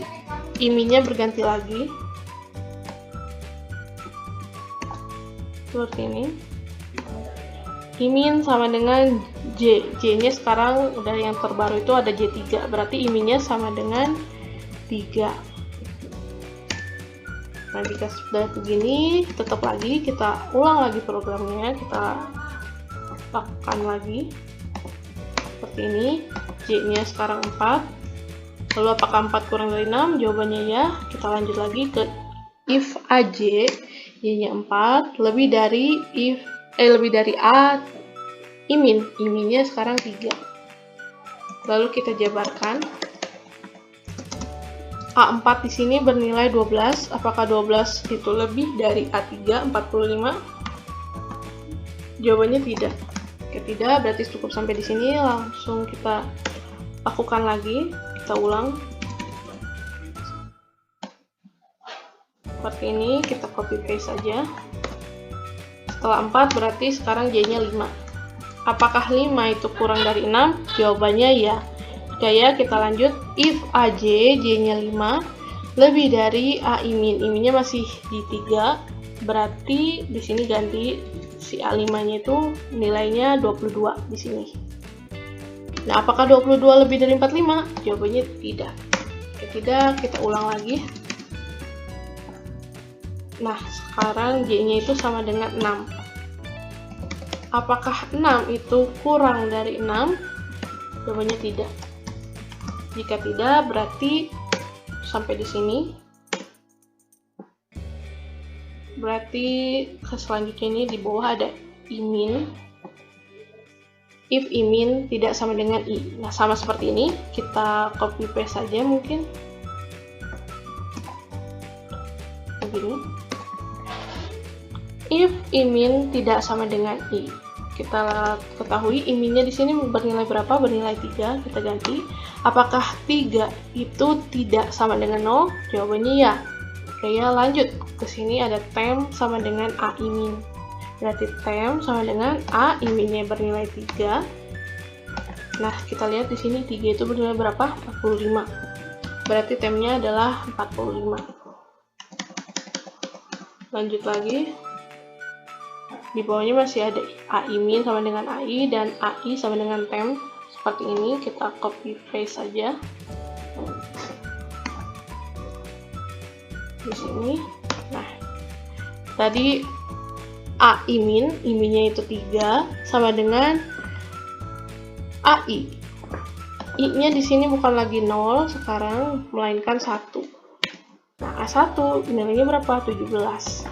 I-nya berganti lagi. Seperti ini. I- sama dengan J. J-nya sekarang udah yang terbaru itu ada J3. Berarti I-nya sama dengan 3. Nah, jika sudah begini, tetap lagi kita ulang lagi programnya. Kita lakukan lagi. Seperti ini. J-nya sekarang 4. Lalu apakah 4 kurang dari 6? Jawabannya ya. Kita lanjut lagi ke if AJ, Y-nya 4, lebih dari A I-nya sekarang 3. Lalu kita jabarkan. A4 di sini bernilai 12. Apakah 12 itu lebih dari A3 45? Jawabannya tidak. Jika tidak, berarti cukup sampai di sini. Langsung kita lakukan lagi. Kita ulang. Seperti ini, kita copy paste saja. Setelah 4 berarti sekarang J-nya 5. Apakah 5 itu kurang dari 6? Jawabannya ya. Jika ya, kita lanjut if AJ, J-nya 5, lebih dari A I-. I-nya masih di 3. Berarti di sini ganti si A5-nya itu nilainya 22 di sini. Nah, apakah 22 lebih dari 45? Jawabannya tidak. Jika tidak, kita ulang lagi. Nah, sekarang J-nya itu sama dengan 6. Apakah 6 itu kurang dari 6? Jawabannya tidak. Jika tidak, berarti sampai di sini. Berarti selanjutnya ini di bawah ada I-. If I- tidak sama dengan I. Nah, sama seperti ini. Kita copy paste saja mungkin. Begini. If I- tidak sama dengan I. Kita ketahui I-nya di sini bernilai berapa? Bernilai 3. Kita ganti. Apakah 3 itu tidak sama dengan 0? Jawabannya ya. Oke ya, lanjut. Ke sini ada temp sama dengan A I-. Berarti temp sama dengan A I-nya bernilai 3. Nah, kita lihat di sini 3 itu bernilai berapa? 45. Berarti tempnya adalah 45. Lanjut lagi. Di bawahnya masih ada AI- sama dengan AI dan AI sama dengan temp. Seperti ini, kita copy paste saja. Di sini. Nah, tadi I-nya itu 3 sama dengan AI. I-nya di sini bukan lagi 0 sekarang, melainkan 1. Nah, A1 nilainya berapa? 17.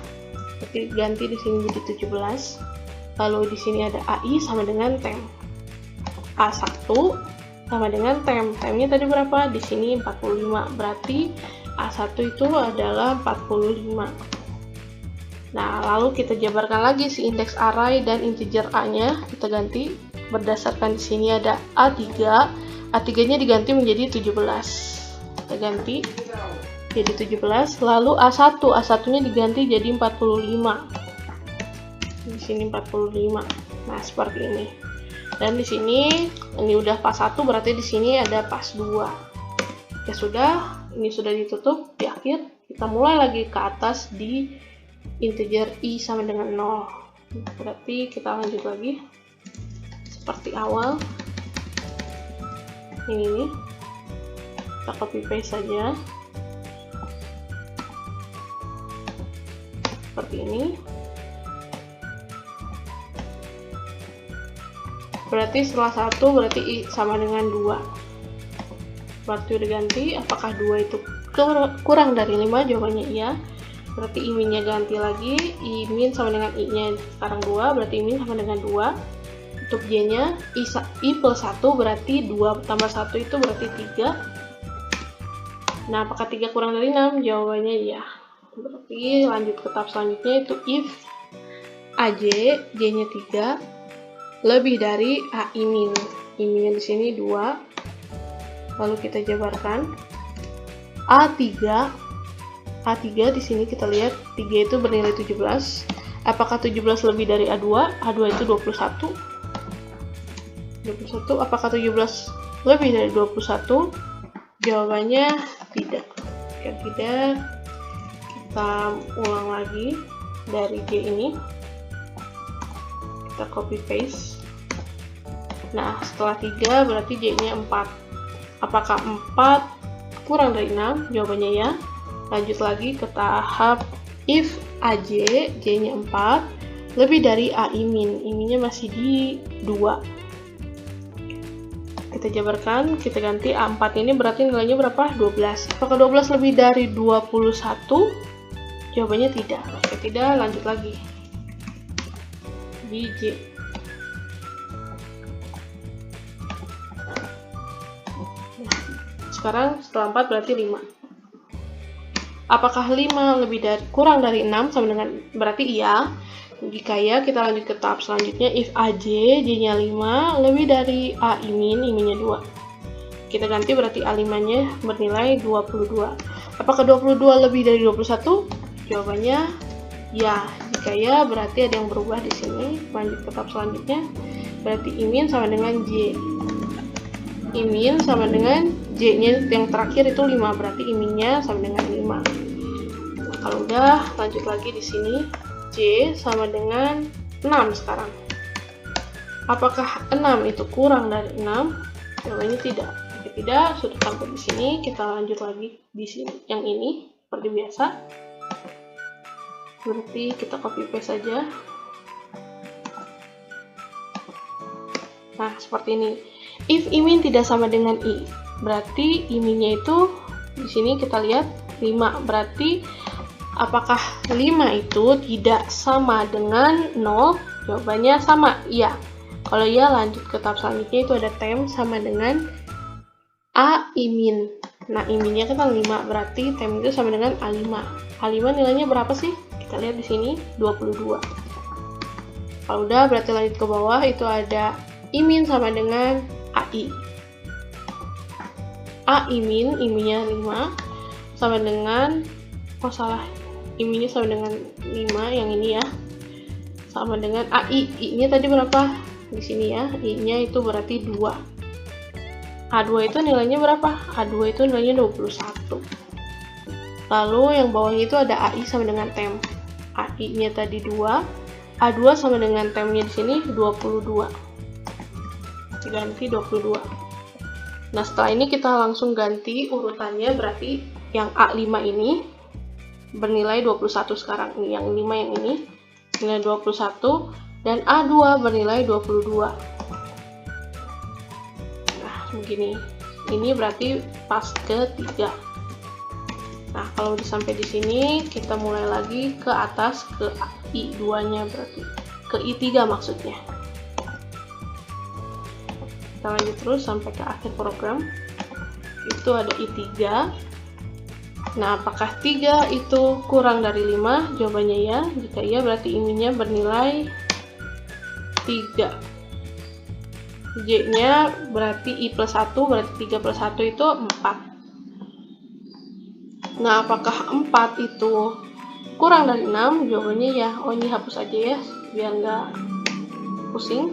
Berarti ganti di sini jadi 17. Lalu di sini ada AI sama dengan temp. A1 sama dengan temp. Tempnya tadi berapa? Di sini 45. Berarti A1 itu adalah 45. Nah, lalu kita jabarkan lagi si indeks array dan integer A-nya. Kita ganti berdasarkan di sini ada A3. A3-nya diganti menjadi 17. Kita ganti jadi 17, lalu A1, A1-nya diganti jadi 45. Di sini 45. Nah, seperti ini. Dan di sini ini udah pas 1, berarti di sini ada pas 2. Ya sudah, ini sudah ditutup. Di akhir kita mulai lagi ke atas di integer I sama dengan 0. Berarti kita lanjut lagi seperti awal. Ini kita copy paste saja. Seperti ini. berarti setelah 1 berarti I sama dengan 2. Berarti udah ganti, apakah 2 itu kurang dari 5? Jawabannya iya. Berarti I min-nya ganti lagi, I min sama dengan I-nya sekarang 2, berarti I min sama dengan 2. Untuk J-nya, I plus 1 berarti 2 tambah 1 itu berarti 3. Nah, apakah 3 kurang dari 6? Jawabannya iya. Berarti lanjut ke tahap selanjutnya, itu if AJ, J-nya 3, lebih dari AI min. I min-nya di sini 2. Lalu kita jabarkan. A3 di sini kita lihat 3 itu bernilai 17. Apakah 17 lebih dari A2? A2 itu 21. Apakah 17 lebih dari 21? Jawabannya tidak. Jika tidak, kita ulang lagi dari J ini. Kita copy paste. Nah, setelah 3 berarti J-nya 4. Apakah 4 kurang dari 6? Jawabannya ya. Lanjut lagi ke tahap if AJ, J-nya 4, lebih dari AI min. I min-nya masih di 2. Kita jabarkan, kita ganti A4 ini berarti nilainya berapa? 12. Apakah 12 lebih dari 21? Jawabannya tidak. Jika tidak, lanjut lagi di J. Sekarang setelah 4 berarti 5. Apakah 5 kurang dari 6 sama dengan berarti iya. Jika ya, kita lanjut ke tahap selanjutnya, if AJ, J-nya 5, lebih dari AI min, I min-nya 2. Kita ganti berarti A5-nya bernilai 22. Apakah 22 lebih dari 21? Jawabannya ya. Jika ya, berarti ada yang berubah di sini. Lanjut ke tahap selanjutnya, berarti I min sama dengan J. I min sama dengan J-nya yang terakhir itu 5, berarti I min-nya sama dengan 5. Nah, kalau udah, lanjut lagi di sini. J sama dengan 6 sekarang. Apakah 6 itu kurang dari 6? Jawabannya tidak. Jika tidak, sudah sampai di sini, kita lanjut lagi di sini. Yang ini seperti biasa. Berarti kita copy paste saja. Nah, seperti ini. If I min tidak sama dengan I, berarti I min-nya itu di sini kita lihat 5. Berarti apakah 5 itu tidak sama dengan 0? Jawabannya sama, iya. Kalau iya, lanjut ke tahap selanjutnya, itu ada tem sama dengan AI min. Nah, I min-nya kan 5, berarti tem itu sama dengan A5. A5 nilainya berapa sih? Kita lihat di sini, 22. Kalau udah, berarti lanjut ke bawah, itu ada I min sama dengan AI. AI min, I min-nya 5, sama dengan, I min-nya sama dengan 5, yang ini ya. Sama dengan AI, I-nya tadi berapa? Di sini ya, I-nya itu berarti 2. A2 itu nilainya berapa? A2 itu nilainya 21. Lalu yang bawahnya itu ada AI sama dengan tem. AI-nya tadi 2, A2 sama dengan temnya di sini 22. Diganti 22. Nah, setelah ini kita langsung ganti urutannya, berarti yang A5 ini bernilai 21 sekarang. Ini yang 5 yang ini nilai 21 dan A2 bernilai 22. Nah, begini. Ini berarti pas ke 3. Nah, kalau sampai di sini kita mulai lagi ke atas ke I2-nya, berarti ke I3 maksudnya. Kita lanjut terus sampai ke akhir program. Itu ada I3. Nah, apakah 3 itu kurang dari 5? Jawabannya ya. Jika iya, berarti I min-nya bernilai 3. J-nya berarti I plus 1, berarti 3 plus 1 itu 4. Nah, apakah 4 itu kurang dari 6? Jawabannya ya. Oh, ini hapus aja ya, biar nggak pusing.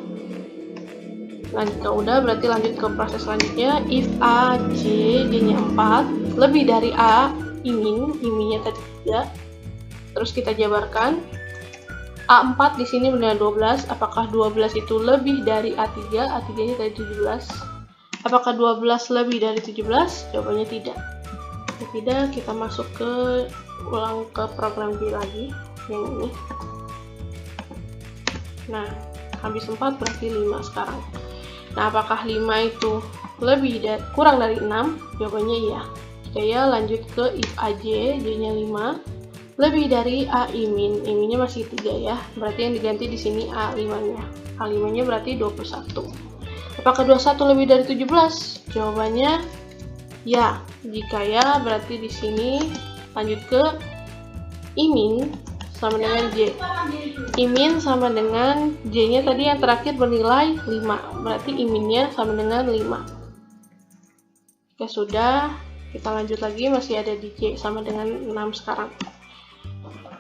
Lanjut, kalau udah, berarti lanjut ke proses selanjutnya. If A, J, J-nya 4, lebih dari A, I min-nya tadi 3. Terus kita jabarkan. A4 di sini bernilai 12. Apakah 12 itu lebih dari A3? A3-nya tadi 17. Apakah 12 lebih dari 17? Jawabannya tidak. Jika tidak, kita masuk ulang ke program B lagi, yang ini. Nah, habis 4 berarti 5 sekarang. Nah, apakah 5 itu kurang dari 6? Jawabannya iya. Jika ya, lanjut ke if AJ, J-nya 5, lebih dari A-I-min. I-minnya masih 3 ya. Berarti yang diganti di sini A5-nya. A5-nya berarti 21. Apakah 21 lebih dari 17? Jawabannya ya. Jika ya, berarti di sini lanjut ke I-min sama dengan J. I-min sama dengan J-nya tadi yang terakhir bernilai 5. Berarti I-minnya sama dengan 5. Jika sudah, kita lanjut lagi, masih ada di J sama dengan 6 sekarang.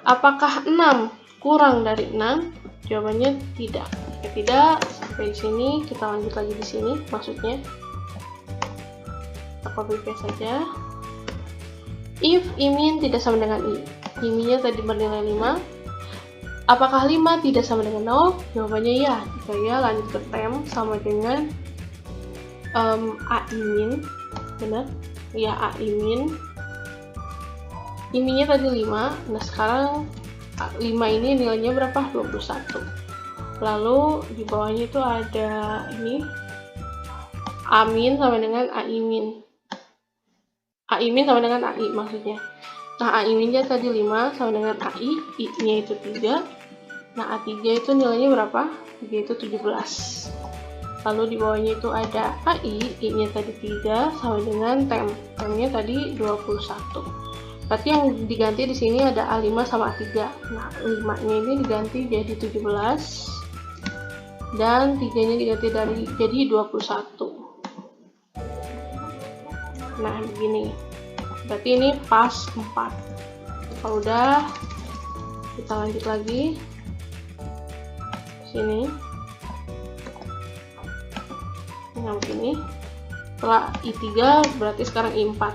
Apakah 6 kurang dari 6? Jawabannya tidak. Jika tidak, sampai di sini kita lanjut lagi di sini maksudnya. Kita copy paste saja. If I-min tidak sama dengan I. I-minnya tadi bernilai 5. Apakah 5 tidak sama dengan 0? Jawabannya ya. Jika ya, lanjut ke temp sama dengan A-I-min. Benar? Ya, A-I-min. I-minnya tadi 5. Nah, sekarang 5 ini nilainya berapa? 21. Lalu di bawahnya itu ada ini A-min sama dengan A-I-min. A-I-min sama dengan AI maksudnya. Nah, A-I-minnya tadi 5 sama dengan AI, I-nya itu 3. Nah, A3 itu nilainya berapa? 3 itu 17. Lalu di bawahnya itu ada AI, I-nya tadi 3 sama dengan temp. Tempnya tadi 21. Berarti yang diganti di sini ada A5 sama A3. Nah, 5-nya ini diganti jadi 17 dan 3-nya diganti jadi 21. Nah, begini. Berarti ini pas 4. Kalau udah, kita lanjut lagi. Sini. Nah, begini. Setelah I3, berarti sekarang I4.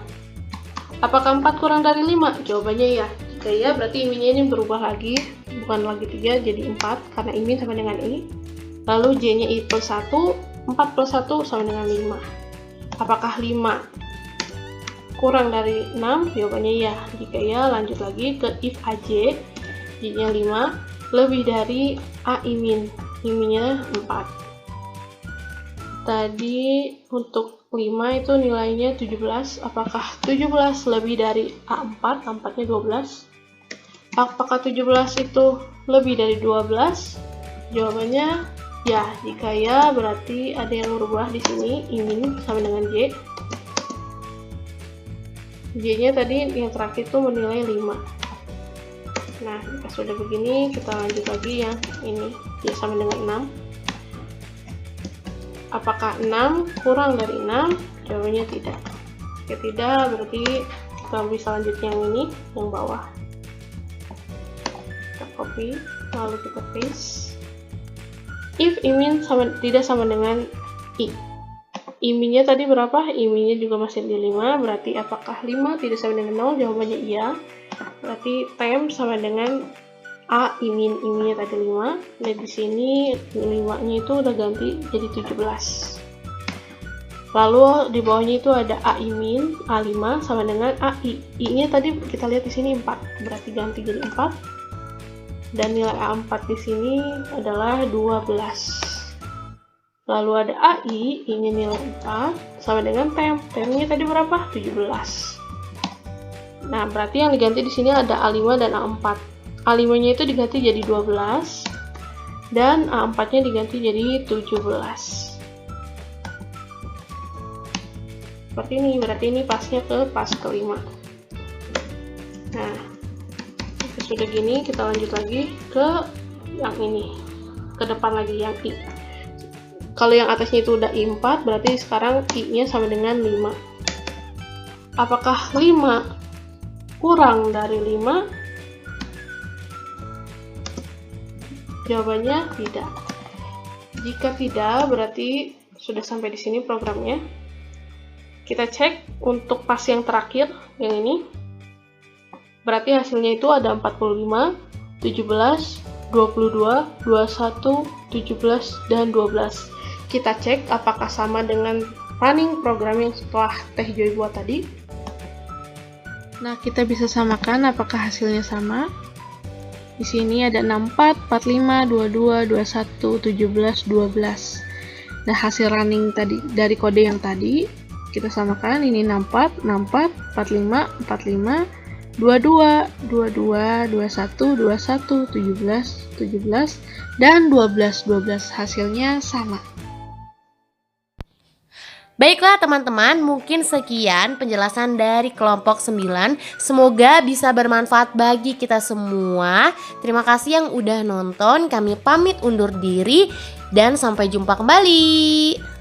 Apakah 4 kurang dari 5? Jawabannya ya. Jika ya, berarti I-minnya ini berubah lagi. Bukan lagi 3, jadi 4. Karena I-min sama dengan I. Lalu J-nya I plus 1. 4 plus 1 sama dengan 5. Apakah 5 kurang dari 6? Jawabannya ya. Jika ya, lanjut lagi ke if AJ, J-nya 5, lebih dari A-I-min. I-minnya 4. Tadi untuk 5 itu nilainya 17. Apakah 17 lebih dari A4? A4-nya 12. Apakah 17 itu lebih dari 12? Jawabannya ya. Jika ya, berarti ada yang berubah di sini. I-min sama dengan J. J-nya tadi yang terakhir itu menilai 5. Nah, jika sudah begini, kita lanjut lagi yang ini. J sama dengan 6. Apakah 6 kurang dari 6? Jawabannya tidak. Jika tidak, berarti kita bisa lanjut yang ini, yang bawah. Kita copy, lalu kita paste. If I-min tidak sama dengan I. I-minnya tadi berapa? I-minnya juga masih di 5. Berarti apakah 5 tidak sama dengan 0? Jawabannya iya. Berarti temp sama dengan A-I-min. I-minnya tadi 5. Dan di sini 5-nya itu udah ganti jadi 17. Lalu di bawahnya itu ada A-I-min, A5 sama dengan AI. I-nya tadi kita lihat di sini 4. Berarti ganti jadi 4. Dan nilai A4 di sini adalah 12. Lalu ada AI, I-nya nilai 4 sama dengan temp. Tempnya tadi berapa? 17. Nah, berarti yang diganti di sini ada A5 dan A4. A5-nya itu diganti jadi 12 dan A4-nya diganti jadi 17. Seperti ini, berarti ini pasnya ke pas kelima. Nah, sudah gini, kita lanjut lagi ke yang ini, ke depan lagi yang I. Kalau yang atasnya itu udah I4, berarti sekarang I-nya sama dengan 5. Apakah 5 kurang dari 5? Jawabannya tidak. Jika tidak, berarti sudah sampai di sini programnya. Kita cek untuk pas yang terakhir, yang ini. Berarti hasilnya itu ada 45, 17, 22, 21, 17, dan 12. Kita cek apakah sama dengan running program yang setelah Teh Joy buat tadi. Nah, kita bisa samakan apakah hasilnya sama. Di sini ada 64, 45, 22, 21, 17, 12. Nah, hasil running tadi dari kode yang tadi kita samakan, ini 64, 64, 45, 45, 22, 22, 21, 21, 17, 17, dan 12, 12. Hasilnya sama. Baiklah teman-teman, mungkin sekian penjelasan dari kelompok 9. Semoga bisa bermanfaat bagi kita semua. Terima kasih yang udah nonton. Kami pamit undur diri dan sampai jumpa kembali.